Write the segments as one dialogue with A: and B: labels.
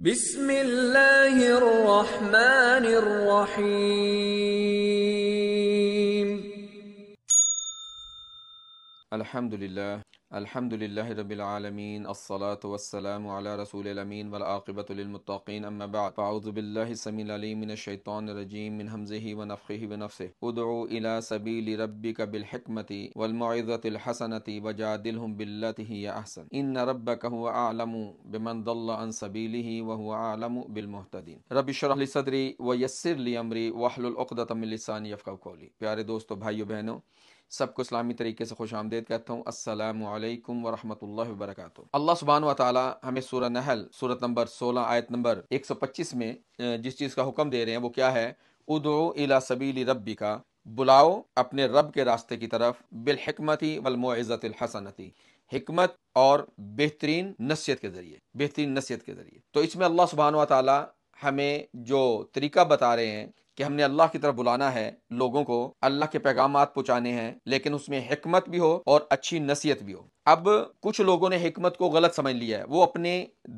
A: بسم اللہ الرحمن الرحیم۔
B: الحمد للہ رب العالمین، الصلاة والسلام علی رسول الامین والعاقبۃ للمتقین، اما بعد فاعوذ باللہ السمیع العلیم من الشیطان الرجیم من ہمزہ ونفخہ ونفثہ ادعو الی سبیل ربک بالحکمۃ والموعظۃ الحسنۃ وجادلہم باللتی ہی احسن ان ربک هو اعلم بمن ضل عن سبیلہ وهو اعلم بالمہتدین۔ رب اشرح لی صدری ویسر لی امری واحلل عقدۃ من لسانی یفقہوا قولی۔ پیارے دوستو، بھائیو بہنوں، سب کو اسلامی طریقے سے خوش آمدید کہتا ہوں۔ السلام علیکم ورحمۃ اللہ وبرکاتہ۔ اللہ سبحانہ و تعالی ہمیں سورہ نحل سورت نمبر 16 آیت نمبر 125 میں جس چیز کا حکم دے رہے ہیں وہ کیا ہے؟ ادعو الی سبیل ربک، بلاؤ اپنے رب کے راستے کی طرف، بالحکمت والموعظۃ الحسنۃ، حکمت اور بہترین نصیحت کے ذریعے۔ تو اس میں اللہ سبحانہ و تعالی ہمیں جو طریقہ بتا رہے ہیں کہ ہم نے اللہ کی طرف بلانا ہے، لوگوں کو اللہ کے پیغامات پہنچانے ہیں، لیکن اس میں حکمت بھی ہو اور اچھی نصیحت بھی ہو۔ اب کچھ لوگوں نے حکمت کو غلط سمجھ لیا ہے، وہ اپنے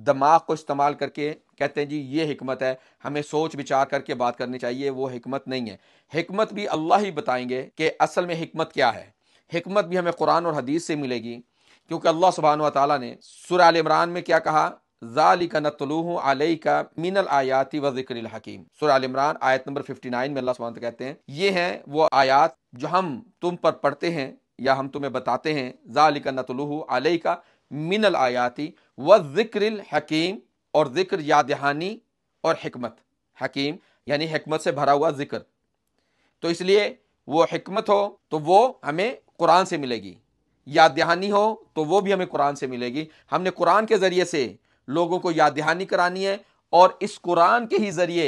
B: دماغ کو استعمال کر کے کہتے ہیں جی یہ حکمت ہے، ہمیں سوچ بچار کر کے بات کرنی چاہیے، وہ حکمت نہیں ہے۔ حکمت بھی اللہ ہی بتائیں گے کہ اصل میں حکمت کیا ہے۔ حکمت بھی ہمیں قرآن اور حدیث سے ملے گی، کیونکہ اللہ سبحانہ و تعالیٰ نے سورہ آل عمران میں کیا کہا؟ ذالک نتلوہ علیک من الآیات وذکر الحکیم۔ سورہ آل عمران آیت نمبر 59 میں اللہ سبحانہ کہتے ہیں یہ ہیں وہ آیات جو ہم تم پر پڑھتے ہیں یا ہم تمہیں بتاتے ہیں۔ ذالک نتلوہ علیک من الآیات وذکر الحکیم، اور ذکر یاد دہانی اور حکمت، حکیم یعنی حکمت سے بھرا ہوا ذکر۔ تو اس لیے وہ حکمت ہو تو وہ ہمیں قرآن سے ملے گی، یاد دہانی ہو تو وہ بھی ہمیں قرآن سے ملے گی۔ ہم نے قرآن کے ذریعے سے لوگوں کو یاد دہانی کرانی ہے، اور اس قرآن کے ہی ذریعے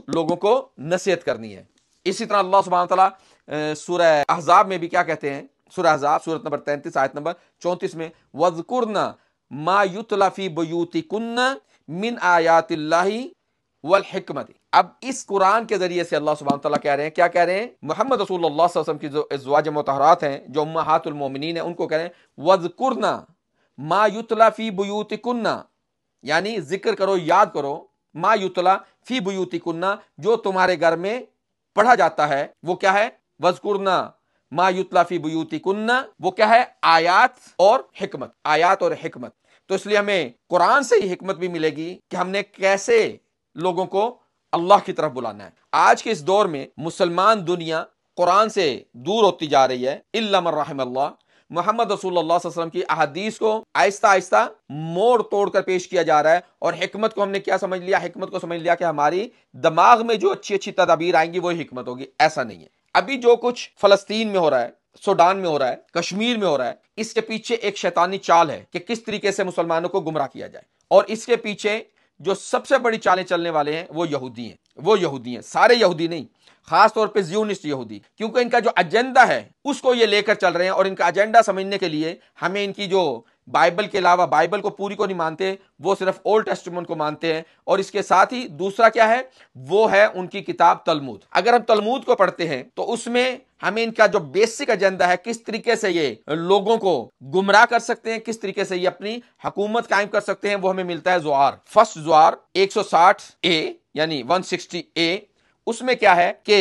B: لوگوں کو نصیحت کرنی ہے۔ اسی طرح اللہ سبحانہ وتعالیٰ سورہ احزاب میں بھی کیا کہتے ہیں؟ سورہ احزاب سورت نمبر 33 آیت نمبر 34 میں وَاذْكُرْنَ مَا يُتْلَى فِي بُيُوتِكُنَّ مِنْ آیَاتِ اللَّهِ وَالْحِکْمَةِ۔ اب اس قرآن کے ذریعے سے اللہ سبحانہ وتعالیٰ کہہ رہے ہیں، کیا کہہ رہے ہیں؟ محمد رسول اللہ صلی اللہ علیہ وسلم کی جو ازواج مطہرات ہیں، جو امہات المومنین ہیں، ان کو کہہ رہے ہیں وَاذْكُرْنَ مَا يُتْلَى فِي بُيُوتِكُنَّ، یعنی ذکر کرو، یاد کرو، ما یتلا فی بیوتکن، جو تمہارے گھر میں پڑھا جاتا ہے وہ کیا ہے؟ وذکرنا ما یتلا فی بیوتکن، وہ کیا ہے؟ آیات اور حکمت، آیات اور حکمت۔ تو اس لیے ہمیں قرآن سے ہی حکمت بھی ملے گی کہ ہم نے کیسے لوگوں کو اللہ کی طرف بلانا ہے۔ آج کے اس دور میں مسلمان دنیا قرآن سے دور ہوتی جا رہی ہے، الا من رحم اللہ۔ محمد رسول اللہ صلی اللہ علیہ وسلم کی احادیث کو آہستہ آہستہ موڑ توڑ کر پیش کیا جا رہا ہے، اور حکمت کو ہم نے کیا سمجھ لیا؟ حکمت کو سمجھ لیا کہ ہماری دماغ میں جو اچھی اچھی تدابیر آئیں گی وہی حکمت ہوگی۔ ایسا نہیں ہے۔ ابھی جو کچھ فلسطین میں ہو رہا ہے، سوڈان میں ہو رہا ہے، کشمیر میں ہو رہا ہے، اس کے پیچھے ایک شیطانی چال ہے کہ کس طریقے سے مسلمانوں کو گمراہ کیا جائے، اور اس کے پیچھے جو سب سے بڑی چالیں چلنے والے ہیں وہ یہودی ہیں، سارے یہودی نہیں، خاص طور پہ زیونسٹ یہودی، کیونکہ ان کا جو ایجنڈا ہے اس کو یہ لے کر چل رہے ہیں، اور ان کا ایجنڈا سمجھنے کے لیے ہمیں ان کی جو بائبل کے علاوہ، بائبل کو پوری کو نہیں مانتے، وہ صرف اولڈ ٹیسٹمنٹ کو مانتے ہیں، اور اس کے ساتھ ہی دوسرا کیا ہے؟ وہ ہے ان کی کتاب تلمود۔ اگر ہم تلمود کو پڑھتے ہیں تو اس میں ہمیں ان کا جو بیسک ایجنڈا ہے، کس طریقے سے یہ لوگوں کو گمراہ کر سکتے ہیں، کس طریقے سے یہ اپنی حکومت قائم کر سکتے ہیں، وہ ہمیں ملتا ہے زوار، فرسٹ زوار 160A یعنی 160A۔ اس میں کیا ہے کہ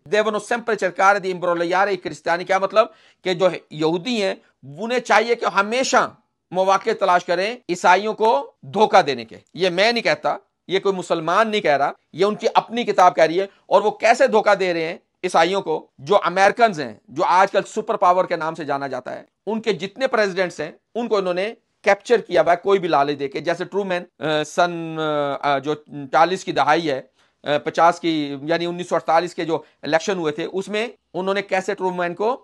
B: devono sempre cercare di imbrogliare i cristiani، کیا مطلب؟ کہ جو یہودی ہیں انہیں چاہیے کہ ہمیشہ مواقع تلاش کریں عیسائیوں کو دھوکہ دینے کے۔ یہ میں نہیں کہتا، یہ کوئی مسلمان نہیں کہہ رہا، یہ ان کی اپنی کتاب کہہ رہی ہے۔ اور وہ کیسے دھوکہ دے رہے ہیں عیسائیوں کو؟ جو امریکنز ہیں، جو آج کل سپر پاور کے نام سے جانا جاتا ہے، ان کے جتنے پریزیڈنٹس ہیں ان کو انہوں نے کیپچر کیا ہوا ہے کوئی بھی لالچ دے کے، جیسے ٹرومین سن جو 40 کی دہائی ہے، 50 کی یعنی 1948 کے جو الیکشن ہوئے تھے، اس میں انہوں نے کیسے ٹرومین کو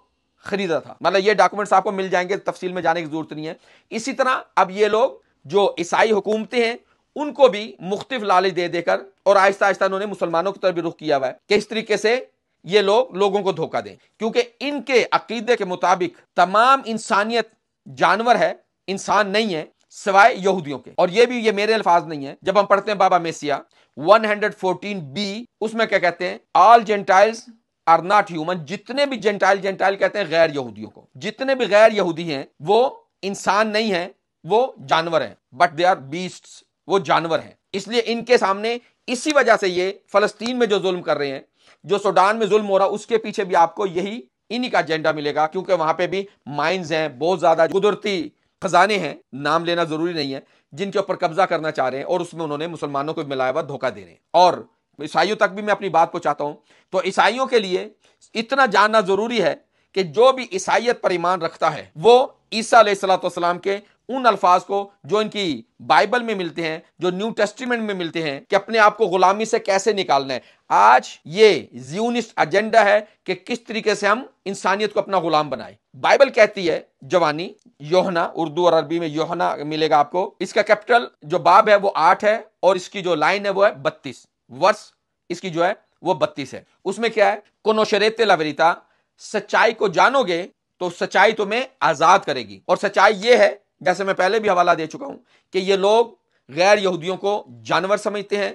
B: خریدا تھا۔ مطلب یہ ڈاکومنٹس آپ کو مل جائیں گے، تفصیل میں جانے کی ضرورت نہیں ہے۔ اسی طرح اب یہ لوگ جو عیسائی حکومتیں ہیں ان کو بھی مختلف لالچ دے دے کر، اور آہستہ آہستہ انہوں نے مسلمانوں کی طرف بھی رخ کیا ہوا ہے کہ اس طریقے سے یہ لوگوں کو دھوکہ دیں، کیونکہ ان کے عقیدے کے مطابق تمام انسانیت جانور ہے، انسان نہیں ہے، سوائے یہودیوں کے۔ اور یہ میرے الفاظ نہیں ہیں، جب ہم پڑھتے ہیں بابا میسیا 114B، اس میں کیا کہتے ہیں؟ آل جینٹائلز آر ناٹ ہیومن، جتنے بھی جینٹائل کہتے ہیں غیر یہودیوں کو، جتنے بھی غیر یہودی ہیں وہ انسان نہیں ہیں، وہ جانور ہیں، بٹ دے آر بیسٹس، وہ جانور ہیں، اس لیے ان کے سامنے اسی وجہ سے یہ فلسطین میں جو ظلم کر رہے ہیں، جو سوڈان میں ظلم ہو رہا، اس کے پیچھے بھی آپ کو یہی انہی کا ایجنڈا ملے گا، کیونکہ وہاں پہ بھی مائنز ہیں، بہت زیادہ قدرتی خزانے ہیں، نام لینا ضروری نہیں ہے، جن کے اوپر قبضہ کرنا چاہ رہے ہیں، اور اس میں انہوں نے مسلمانوں کو ملایا ہوا دھوکہ دے رہے ہیں۔ اور عیسائیوں تک بھی میں اپنی بات پہنچاتا ہوں، تو عیسائیوں کے لیے اتنا جاننا ضروری ہے کہ جو بھی عیسائیت پر ایمان رکھتا ہے وہ عیسیٰ علیہ الصلوۃ والسلام کے ان الفاظ کو جو ان کی بائبل میں ملتے ہیں، جو نیو ٹیسٹیمنٹ میں ملتے ہیں، کہ اپنے آپ کو غلامی سے کیسے نکالنا ہے۔ آج یہ زیونسٹ ایجنڈا ہے کہ کس طریقے سے ہم انسانیت کو اپنا غلام بنائیں۔ بائبل کہتی ہے جوانی، یوحنا، اردو اور عربی میں یوحنا ملے گا آپ کو، اس کا کیپٹل جو باب ہے وہ 8 ہے، اور اس کی جو لائن ہے وہ ہے 32، ورس اس کی جو ہے وہ 32 ہے۔ اس میں کیا ہے؟ کنوشریتے لا ویریتا، سچائی کو جانو گے تو سچائی تمہیں آزاد کرے گی۔ اور سچائی یہ ہے، جیسے میں پہلے بھی حوالہ دے چکا ہوں، کہ یہ لوگ غیر یہودیوں کو جانور سمجھتے ہیں،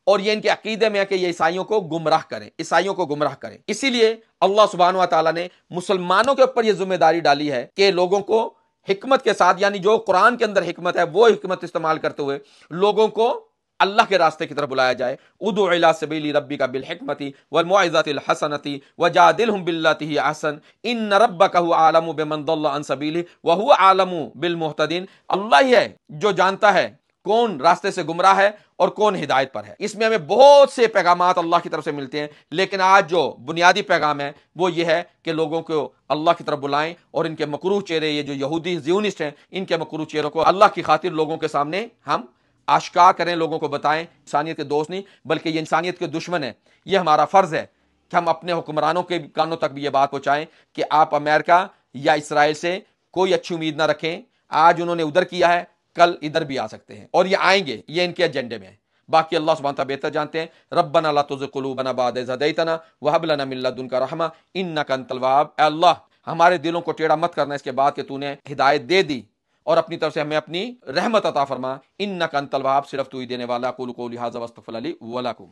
B: اور یہ ان کے عقیدے میں ہے کہ یہ عیسائیوں کو گمراہ کریں، عیسائیوں کو گمراہ کریں۔ اسی لیے اللہ سبحانہ و تعالیٰ نے مسلمانوں کے اوپر یہ ذمہ داری ڈالی ہے کہ لوگوں کو حکمت کے ساتھ، یعنی جو قرآن کے اندر حکمت ہے وہ حکمت استعمال کرتے ہوئے لوگوں کو اللہ کے راستے کی طرف بلایا جائے۔ ادع الی سبیل ربک بالحکمت والموعظۃ الحسنۃ وجادلہم باللتی ہی احسن ان ربک هو اعلم بمن ضل عن سبیلہ وهو اعلم بالمہتدین۔ اللہ ہی ہے جو جانتا ہے کون راستے سے گمراہ ہے اور کون ہدایت پر ہے۔ اس میں ہمیں بہت سے پیغامات اللہ کی طرف سے ملتے ہیں، لیکن آج جو بنیادی پیغام ہے وہ یہ ہے کہ لوگوں کو اللہ کی طرف بلائیں، اور ان کے مکروہ چہرے، یہ جو یہودی زیونسٹ ہیں، ان کے مکروہ چہروں کو اللہ کی خاطر لوگوں کے سامنے ہم آشکار کریں، لوگوں کو بتائیں۔ انسانیت کے دوست نہیں بلکہ یہ انسانیت کے دشمن ہے۔ یہ ہمارا فرض ہے کہ ہم اپنے حکمرانوں کے کانوں تک بھی یہ بات پہنچائیں کہ آپ امریکہ یا اسرائیل سے کوئی اچھی امید نہ رکھیں۔ آج انہوں نے ادھر کیا ہے، کل ادھر بھی آ سکتے ہیں، اور یہ آئیں گے، یہ ان کے ایجنڈے میں ہے۔ باقی اللہ سبحانہ تعالیٰ بہتر جانتے ہیں۔ ربنا لا تزغ قلوبنا بعد اذ ہدیتنا وہب لنا من لدنک رحمہ انک انت الوہاب۔ اے اللہ، ہمارے دلوں کو ٹیڑھا مت کرنا اس کے بعد کہ تو نے ہدایت دے دی، اور اپنی طرف سے ہمیں اپنی رحمت عطا فرما۔ انک انت الوہاب، صرف تو ہی دینے والا۔ اقول قولی ھذا واستغفر لی ولکم۔